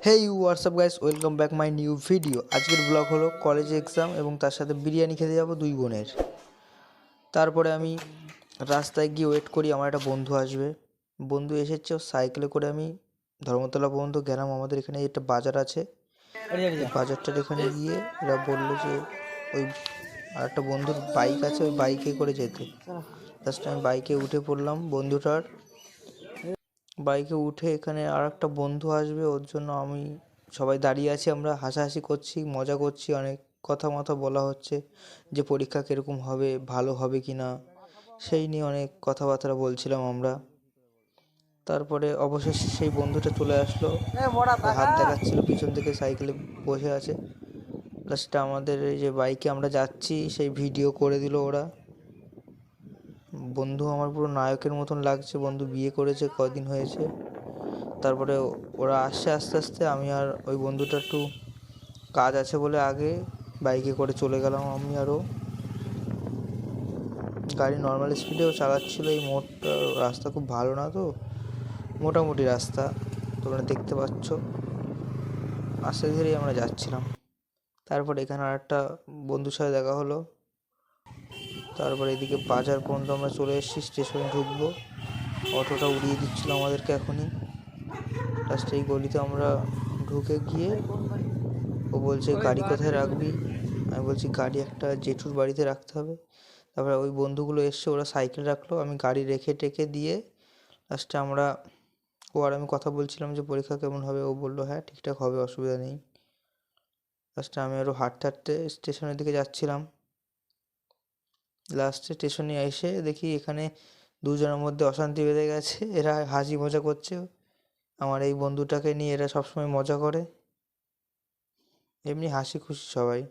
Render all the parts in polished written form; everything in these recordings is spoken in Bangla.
Hey WhatsApp guys, welcome back my new video. আজকের ব্লগ হলো কলেজে এক্সাম এবং তার সাথে বিরিয়ানি খেতে যাব দুই বোনের। তারপরে আমি রাস্তায় গিয়ে ওয়েট করি, আমার একটা বন্ধু আসবে। বন্ধু এসেছে, সাইকেলে করে আমি ধর্মতলা পর্যন্ত গেলাম। আমাদের এখানে একটা বাজার আছে, এই বাজারটার এখানে গিয়ে এরা বললো যে ওই আর একটা বন্ধুর বাইক আছে, ওই বাইকে করে যেতে। লাস্টে আমি বাইকে উঠে পড়লাম বন্ধুটার। বাইকে উঠে এখানে আর একটা বন্ধু আসবে, ওর জন্য আমি সবাই দাঁড়িয়ে আছি, আমরা হাসাহাসি করছি, মজা করছি, অনেক কথা বলা হচ্ছে যে পরীক্ষা কীরকম হবে, ভালো হবে কি না, সেই নিয়ে অনেক কথাবার্তা বলছিলাম আমরা। তারপরে অবশেষে সেই বন্ধুটা চলে আসলো, হাত দেখাচ্ছিল, পিছন থেকে সাইকেলে বসে আছে। লাস্টে আমাদের এই যে বাইকে আমরা যাচ্ছি সেই ভিডিও করে দিল ওরা। বন্ধু আমার পুরো নায়কের মতন লাগছে, বন্ধু বিয়ে করেছে, কদিন হয়েছে। তারপরে ওরা আসছে আস্তে আস্তে, আমি আর ওই বন্ধুটা একটু কাজ আছে বলে আগে বাইকে করে চলে গেলাম। আমি আরও গাড়ি নর্মাল স্পিডেও চালাচ্ছিল। এই মোড়টা রাস্তা খুব ভালো না, তো মোটামুটি রাস্তা তোমরা দেখতে পাচ্ছ। আস্তে ধীরেই আমরা যাচ্ছিলাম। তারপরে এখানে আর একটা বন্ধুর সাথে দেখা হলো। তারপরে এদিকে বাজার পর্যন্ত আমরা চলে এসেছি, স্টেশনে ঢুকবো। অটোটা উড়িয়ে দিচ্ছিল আমাদেরকে এখনই। লাস্টে এই গলিতে আমরা ঢুকে গিয়ে ও বলছে গাড়ি কোথায় রাখবি, আমি বলছি গাড়ি একটা জেঠুর বাড়িতে রাখতে হবে। তারপরে ওই বন্ধুগুলো এসছে, ওরা সাইকেল রাখলো, আমি গাড়ি রেখে টেকে দিয়ে লাস্টে আমরা ও আর আমি কথা বলছিলাম যে পরীক্ষা কেমন হবে। ও বললো হ্যাঁ ঠিকঠাক হবে, অসুবিধা নেই। লাস্টে আমি আরও হাঁটতে হাঁটতে স্টেশনের দিকে যাচ্ছিলাম। লাস্টে স্টেশনে এসে দেখি এখানে দুজনের মধ্যে অশান্তি বেঁধে গেছে, এরা হাসি মজা করছে। আমার এই বন্ধুটাকে নিয়ে এরা সবসময় মজা করে, এমনি হাসি খুশি সবাই।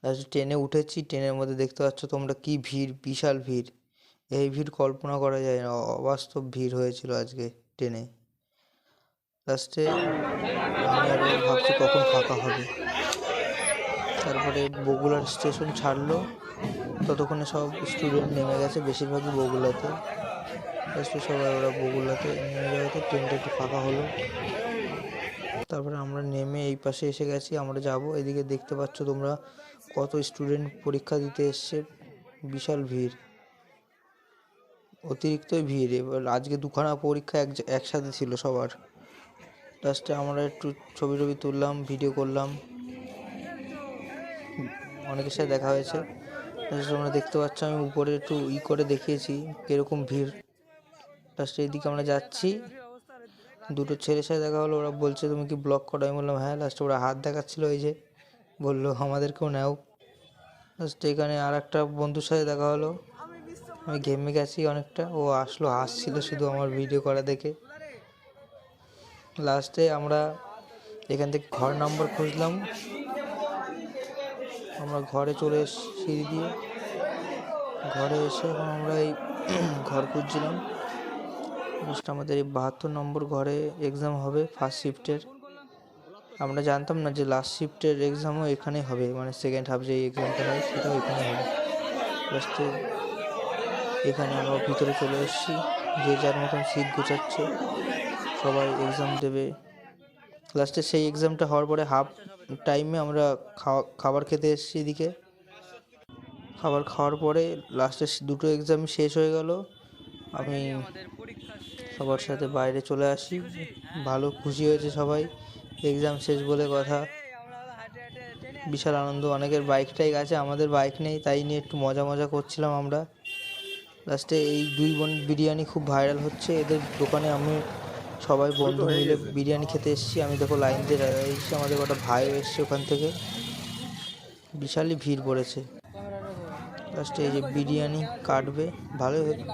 লাস্টে ট্রেনে উঠেছি, ট্রেনের মধ্যে দেখতে পাচ্ছ তোমরা কি ভিড়, বিশাল ভিড়। এই ভিড় কল্পনা করা যায় না, অবাস্তব ভিড় হয়েছিল আজকে ট্রেনে। লাস্টে আমি আরও ভাবছি কখন ফাঁকা হবে। তারপরে বগুড়ার স্টেশন ছাড়লো, ততক্ষণে সব স্টুডেন্ট নেমে গেছে, বেশিরভাগই বগুড়াতে। লাস্টে সবাই ওরা বগুড়াতে নেমে যাওয়াতে ট্রেনটা একটু ফাঁকা হলো। তারপরে আমরা নেমে এই পাশে এসে গেছি, আমরা যাব। এদিকে দেখতে পাচ্ছ তোমরা কত স্টুডেন্ট পরীক্ষা দিতে এসছে, বিশাল ভিড়, অতিরিক্তই ভিড়। এবার আজকে দুখানা পরীক্ষা একসাথে ছিল সবার। লাস্টে আমরা একটু ছবি টবি তুললাম, ভিডিও করলাম, অনেকের সাথে দেখা হয়েছে। তোমরা দেখতে পাচ্ছ আমি উপরে একটু করে দেখিয়েছি কীরকম ভিড়। লাস্টে এদিকে আমরা যাচ্ছি, দুটো ছেলের সাথে দেখা হলো, ওরা বলছে তুমি কি ব্লগ করো, আমি বললাম হ্যাঁ। লাস্টে ওরা হাত দেখাচ্ছিলো, এই যে বললো আমাদেরকেও নাও। লাস্টে এখানে আর একটা বন্ধুর সাথে দেখা হলো, আমি ঘেমে গেছি অনেকটা, ও আসলো, হাসছিল শুধু আমার ভিডিও করা দেখে। লাস্টে আমরা এখান থেকে ঘর নাম্বার খুঁজলাম, আমরা ঘরে চলে এসেছি সিঁড়ি দিয়ে। ঘরে এসে এখন আমরা এই ঘর খুঁজছিলাম। জাস্ট আমাদের এই 72 নম্বর ঘরে এক্সাম হবে ফার্স্ট শিফটের। আমরা জানতাম না যে লাস্ট শিফটের এক্সামও এখানেই হবে, মানে সেকেন্ড হাফ যে এক্সামটা হয় সেটাও এখানে হবে। লাস্টে এখানে আমরা ভিতরে চলে এসেছি, যে যার মতন সিট গুছাচ্ছে, সবাই এক্সাম দেবে। লাস্টে সেই এক্সামটা হওয়ার পরে হাফ টাইমে আমরা খাবার খেতে এসেছি এদিকে। খাবার খাওয়ার পরে লাস্টে দুটো এক্সাম শেষ হয়ে গেল, আমি সবার সাথে বাইরে চলে আসি। ভালো খুশি হয়েছে সবাই, এক্সাম শেষ বলে কথা, বিশাল আনন্দ। অনেকের বাইক টাইক আছে, আমাদের বাইক নেই, তাই নিয়ে একটু মজা করছিলাম আমরা। লাস্টে এই দুই বোন বিরিয়ানি খুব ভাইরাল হচ্ছে, এদের দোকানে আমি সবাই বন্ধু মিলে বিরিয়ানি খেতে এসেছি। আমি দেখো লাইন দিয়ে এসেছি, আমাদের কটা ভাইও এসছে ওখান থেকে, বিশালই ভিড় পড়েছে। লাস্টে এই যে বিরিয়ানি কাটবে,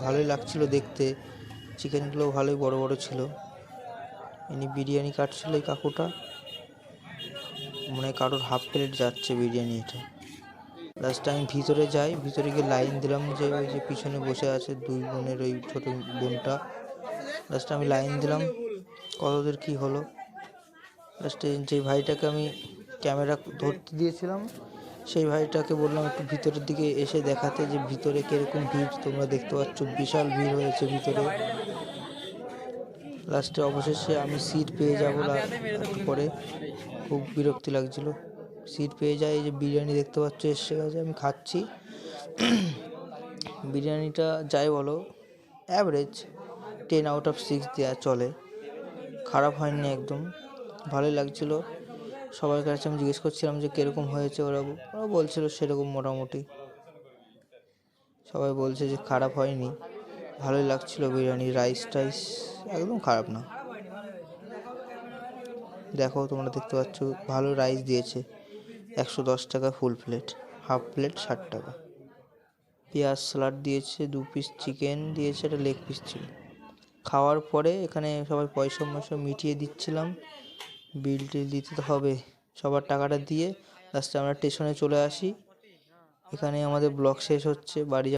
ভালোই লাগছিল দেখতে, চিকেনগুলোও ভালোই বড় বড় ছিল। ইনি বিরিয়ানি কাটছিল এই কাকুটা, মানে কারোর হাফ প্লেট যাচ্ছে বিরিয়ানি এটা। লাস্টে আমি ভিতরে যাই, ভিতরে গিয়ে লাইন দিলাম, যে ওই যে পিছনে বসে আছে দুই বোনের ওই ছোটো বোনটা। লাস্টে আমি লাইন দিলাম, কতদের কি হলো। লাস্টে যে ভাইটাকে আমি ক্যামেরা ধরতে দিয়েছিলাম, সেই ভাইটাকে বললাম একটু ভিতরের দিকে এসে দেখাতে, যে ভিতরে কীরকম ভিড়। তোমরা দেখতে পাচ্ছ বিশাল ভিড় হয়েছে ভিতরে। লাস্টে অবশেষে আমি সিট পেয়ে যাবো পরে খুব বিরক্তি লাগছিল। সিট পেয়ে যাই, এই যে বিরিয়ানি দেখতে পাচ্ছ এসে গেছে, আমি খাচ্ছি। বিরিয়ানিটা যাই বলো অ্যাভারেজ, 10/6 দেওয়া চলে, খারাপ হয়নি একদম, ভালোই লাগছিল। সবার কাছে আমি জিজ্ঞেস করছিলাম যে কীরকম হয়েছে, ওরা বলছিল সেরকম মোটামুটি। সবাই বলছে যে খারাপ হয়নি, ভালোই লাগছিল বিরিয়ানি। রাইস টাইস একদম খারাপ না। দেখো তোমরা দেখতে পাচ্ছ ভালো রাইস দিয়েছে, 110 টাকা ফুল প্লেট, হাফ প্লেট 60 টাকা। পেঁয়াজ স্যালাড দিয়েছে, 2 পিস চিকেন দিয়েছে, একটা লেগ পিস ছিল। খাওয়ার পরে এখানে সবাই পয়সা মিটিয়ে দিচ্ছিলাম, বিল টিল দিতে তো হবে, সবার টাকাটা দিয়ে লাস্টে আমরা স্টেশনে চলে আসি। এখানে আমাদের ব্লগ শেষ হচ্ছে, বাড়ি